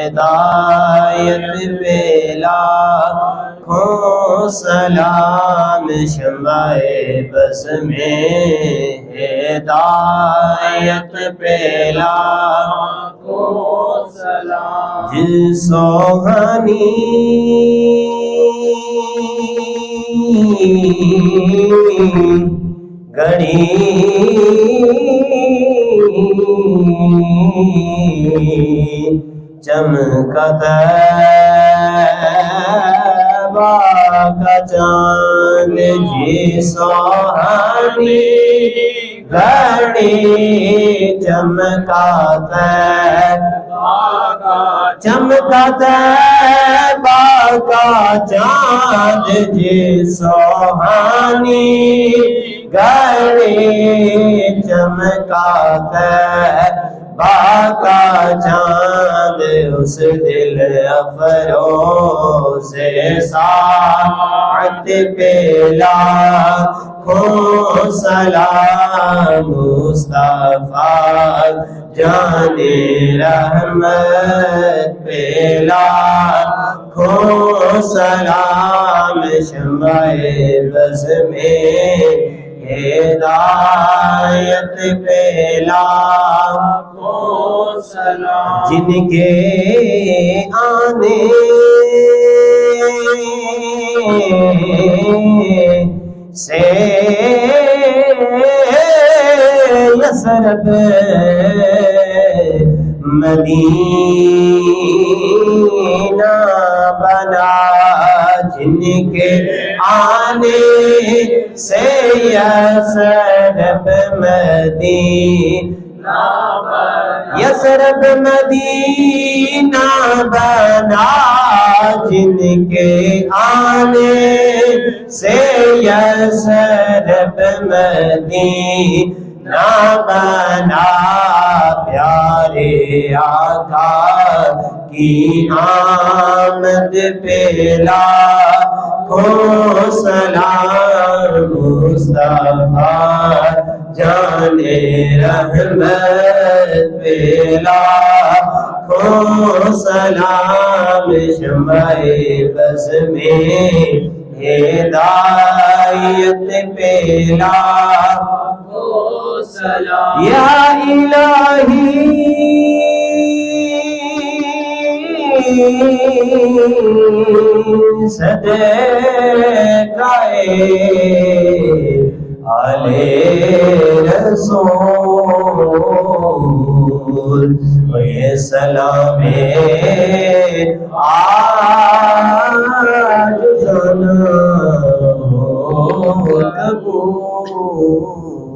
ہدایت پہ لاکھوں سلام، شمع بس میں ہدایت پہ لاکھوں سلام، جس سوہانی گھڑی چمکا طیبہ کا چاند، جی سوہانی گھڑی چمکا طیبہ کا چاند، جی سوہانی گھڑی چمکا طیبہ کا چاند، اس دل افروز ساعت پہ لاکھوں سلام، مصطفیٰ جان رحمت پہ لاکھوں سلام، شمع بز میں ہدایت پہ لاکھوں سلام، جن کے آنے سے یثرب مدینہ بنا، جن کے آنے سے یثرب مدینہ یثرب مدینہ بنا، جن کے آنے سے یثرب مدینہ بنا، پیارے آقا کی آمد پہ لاکھوں سلام، مصطفیٰ جان رحمت پہ لاکھوں سلام، شمع بز میں ہدایت پہ لاکھوں سلام، یا الہی صدقہ آل رسول، و یہ سلام آج سنا قبول۔